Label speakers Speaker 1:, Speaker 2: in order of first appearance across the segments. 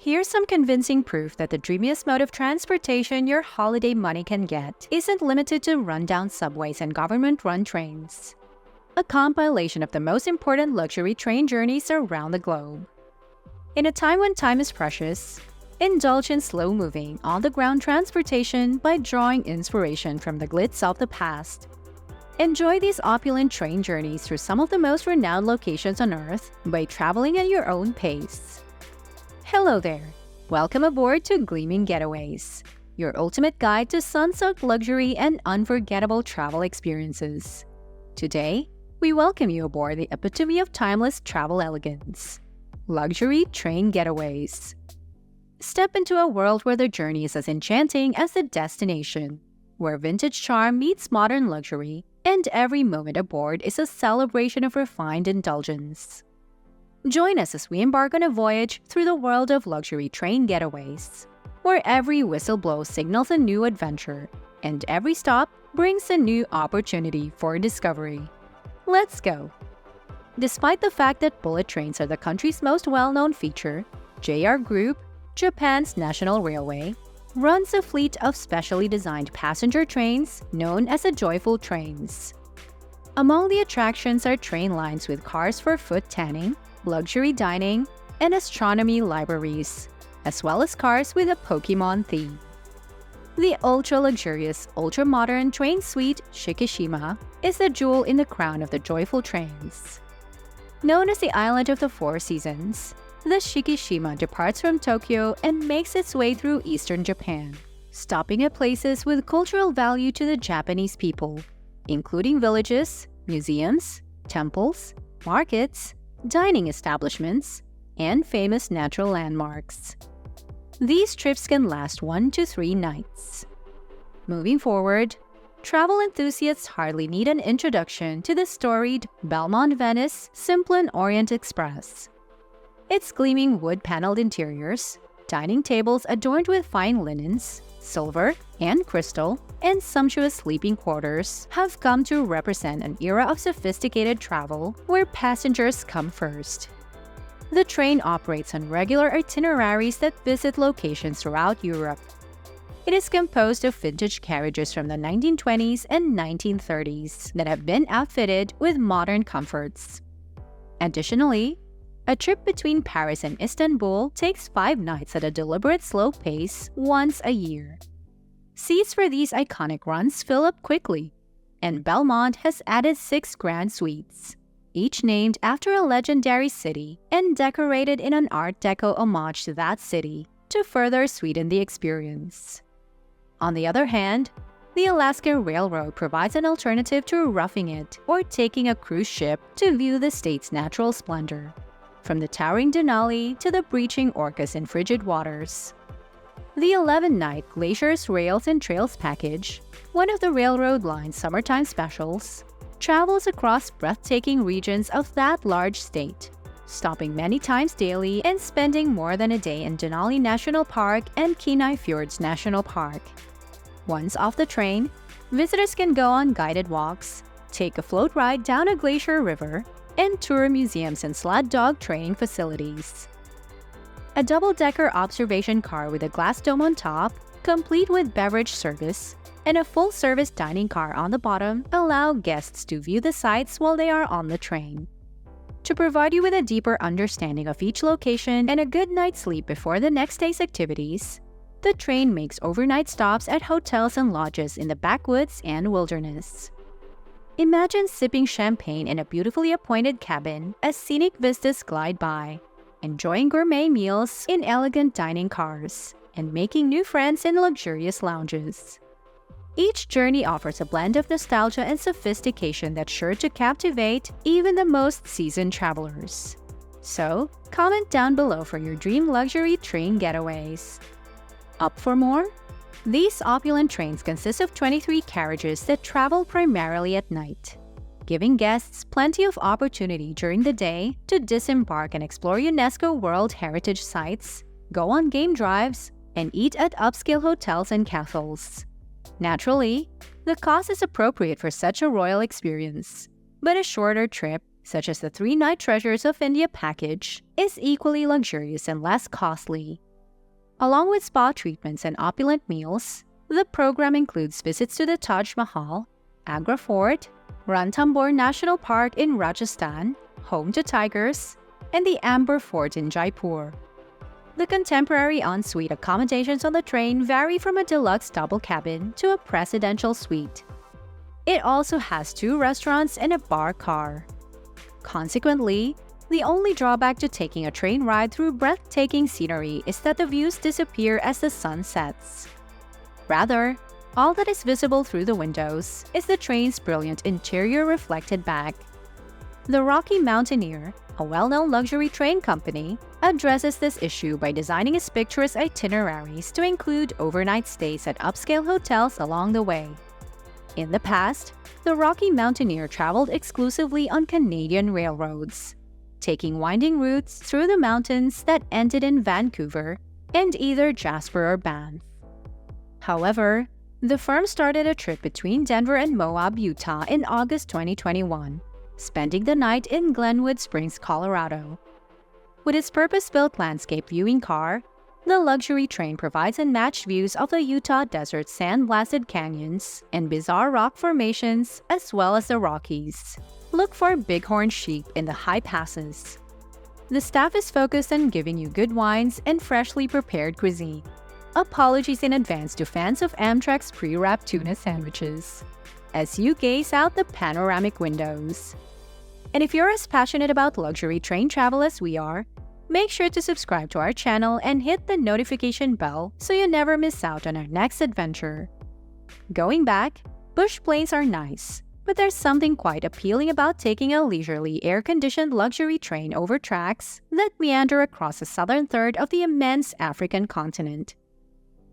Speaker 1: Here's some convincing proof that the dreamiest mode of transportation your holiday money can get isn't limited to rundown subways and government-run trains. A compilation of the most important luxury train journeys around the globe. In a time when time is precious, indulge in slow-moving, on-the-ground transportation by drawing inspiration from the glitz of the past. Enjoy these opulent train journeys through some of the most renowned locations on Earth by traveling at your own pace. Hello there! Welcome aboard to Gleaming Getaways, your ultimate guide to sun-soaked luxury and unforgettable travel experiences. Today, we welcome you aboard the epitome of timeless travel elegance, luxury train getaways. Step into a world where the journey is as enchanting as the destination, where vintage charm meets modern luxury, and every moment aboard is a celebration of refined indulgence. Join us as we embark on a voyage through the world of luxury train getaways, where every whistle blow signals a new adventure, and every stop brings a new opportunity for discovery. Let's go! Despite the fact that bullet trains are the country's most well-known feature, JR Group, Japan's national railway, runs a fleet of specially designed passenger trains known as the Joyful Trains. Among the attractions are train lines with cars for foot tanning, luxury dining, and astronomy libraries, as well as cars with a Pokémon theme. The ultra-luxurious, ultra-modern train suite Shikishima is the jewel in the crown of the Joyful Trains. Known as the Island of the Four Seasons, the Shikishima departs from Tokyo and makes its way through eastern Japan, stopping at places with cultural value to the Japanese people, including villages, museums, temples, markets, dining establishments, and famous natural landmarks. These trips can last 1 to 3 nights. Moving forward, travel enthusiasts hardly need an introduction to the storied Belmond Venice Simplon Orient Express. Its gleaming wood-paneled interiors, dining tables adorned with fine linens, silver and crystal, and sumptuous sleeping quarters have come to represent an era of sophisticated travel where passengers come first. The train operates on regular itineraries that visit locations throughout Europe. It is composed of vintage carriages from the 1920s and 1930s that have been outfitted with modern comforts. Additionally, a trip between Paris and Istanbul takes 5 nights at a deliberate slow pace once a year. Seats for these iconic runs fill up quickly, and Belmond has added 6 grand suites, each named after a legendary city and decorated in an Art Deco homage to that city to further sweeten the experience. On the other hand, the Alaska Railroad provides an alternative to roughing it or taking a cruise ship to view the state's natural splendor, from the towering Denali to the breaching orcas in frigid waters. The 11-night Glaciers, Rails, and Trails package, one of the railroad line's summertime specials, travels across breathtaking regions of that large state, stopping many times daily and spending more than a day in Denali National Park and Kenai Fjords National Park. Once off the train, visitors can go on guided walks, take a float ride down a glacier river, and tour museums and sled dog training facilities. A double-decker observation car with a glass dome on top, complete with beverage service, and a full-service dining car on the bottom allow guests to view the sights while they are on the train. To provide you with a deeper understanding of each location and a good night's sleep before the next day's activities, the train makes overnight stops at hotels and lodges in the backwoods and wilderness. Imagine sipping champagne in a beautifully appointed cabin as scenic vistas glide by, enjoying gourmet meals in elegant dining cars, and making new friends in luxurious lounges. Each journey offers a blend of nostalgia and sophistication that's sure to captivate even the most seasoned travelers. So, comment down below for your dream luxury train getaways. Up for more? These opulent trains consist of 23 carriages that travel primarily at night, giving guests plenty of opportunity during the day to disembark and explore UNESCO World Heritage Sites, go on game drives, and eat at upscale hotels and castles. Naturally, the cost is appropriate for such a royal experience, but a shorter trip, such as the 3-night Treasures of India package, is equally luxurious and less costly, Along with spa treatments and opulent meals, the program includes visits to the Taj Mahal, Agra Fort, Ranthambore National Park in Rajasthan, home to tigers, and the Amber Fort in Jaipur. The contemporary ensuite accommodations on the train vary from a deluxe double cabin to a presidential suite. It also has 2 restaurants and a bar car. Consequently, the only drawback to taking a train ride through breathtaking scenery is that the views disappear as the sun sets. Rather, all that is visible through the windows is the train's brilliant interior reflected back. The Rocky Mountaineer, a well-known luxury train company, addresses this issue by designing its picturesque itineraries to include overnight stays at upscale hotels along the way. In the past, the Rocky Mountaineer traveled exclusively on Canadian railroads, taking winding routes through the mountains that ended in Vancouver and either Jasper or Banff. However, the firm started a trip between Denver and Moab, Utah in August 2021, spending the night in Glenwood Springs, Colorado. With its purpose-built landscape viewing car, the luxury train provides unmatched views of the Utah desert sand-blasted canyons and bizarre rock formations as well as the Rockies. Look for bighorn sheep in the high passes. The staff is focused on giving you good wines and freshly prepared cuisine. Apologies in advance to fans of Amtrak's pre-wrapped tuna sandwiches, as you gaze out the panoramic windows. And if you're as passionate about luxury train travel as we are, make sure to subscribe to our channel and hit the notification bell so you never miss out on our next adventure. Going back, bush planes are nice, but there's something quite appealing about taking a leisurely air-conditioned luxury train over tracks that meander across the southern third of the immense African continent.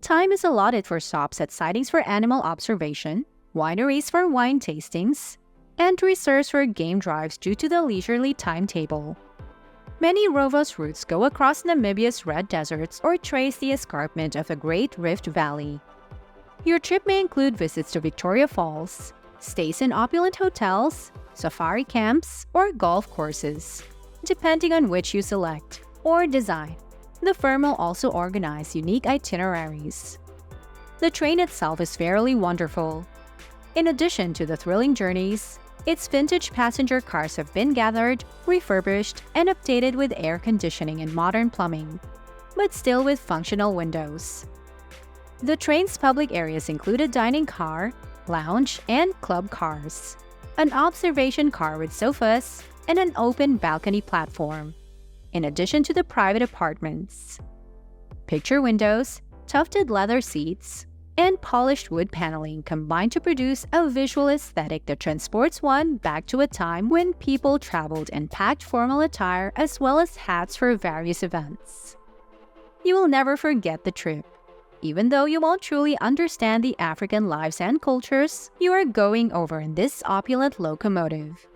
Speaker 1: Time is allotted for stops at sightings for animal observation, wineries for wine tastings, and reserves for game drives due to the leisurely timetable. Many Rovos routes go across Namibia's red deserts or trace the escarpment of the Great Rift Valley. Your trip may include visits to Victoria Falls, stays in opulent hotels, safari camps, or golf courses, depending on which you select or design. The firm will also organize unique itineraries. The train itself is fairly wonderful. In addition to the thrilling journeys, its vintage passenger cars have been gathered, refurbished, and updated with air conditioning and modern plumbing, but still with functional windows. The train's public areas include a dining car, lounge, and club cars, an observation car with sofas, and an open balcony platform, in addition to the private apartments. Picture windows, tufted leather seats, and polished wood paneling combine to produce a visual aesthetic that transports one back to a time when people traveled in packed formal attire as well as hats for various events. You will never forget the trip. Even though you won't truly understand the African lives and cultures you are going over in this opulent locomotive.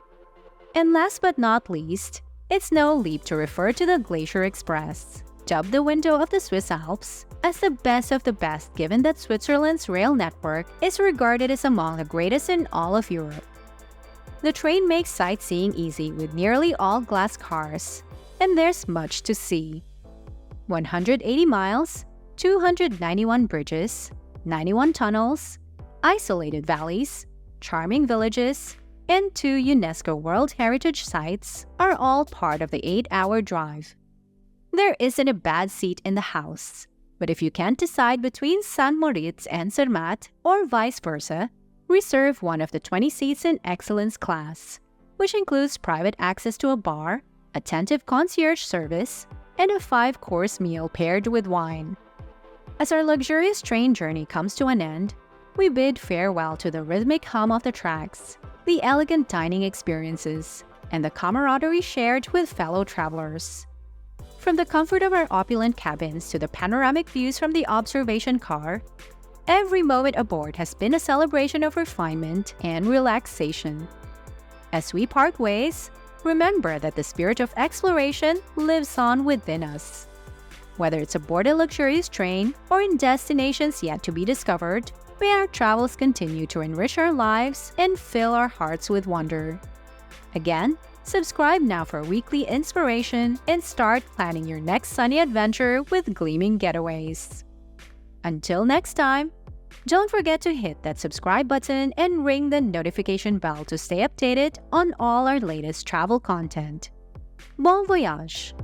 Speaker 1: And last but not least, it's no leap to refer to the Glacier Express, dubbed the window of the Swiss Alps, as the best of the best given that Switzerland's rail network is regarded as among the greatest in all of Europe. The train makes sightseeing easy with nearly all glass cars, and there's much to see. 180 miles, 291 bridges, 91 tunnels, isolated valleys, charming villages, and 2 UNESCO World Heritage Sites are all part of the 8-hour drive. There isn't a bad seat in the house, but if you can't decide between St. Moritz and Zermatt, or vice versa, reserve one of the 20 seats in Excellence class, which includes private access to a bar, attentive concierge service, and a 5-course meal paired with wine. As our luxurious train journey comes to an end, we bid farewell to the rhythmic hum of the tracks, the elegant dining experiences, and the camaraderie shared with fellow travelers. From the comfort of our opulent cabins to the panoramic views from the observation car, every moment aboard has been a celebration of refinement and relaxation. As we part ways, remember that the spirit of exploration lives on within us. Whether it's aboard a luxurious train or in destinations yet to be discovered, may our travels continue to enrich our lives and fill our hearts with wonder. Again, Subscribe now for weekly inspiration and start planning your next sunny adventure with gleaming Getaways. Until next time, don't forget to hit that subscribe button and ring the notification bell to stay updated on all our latest travel content. Bon voyage!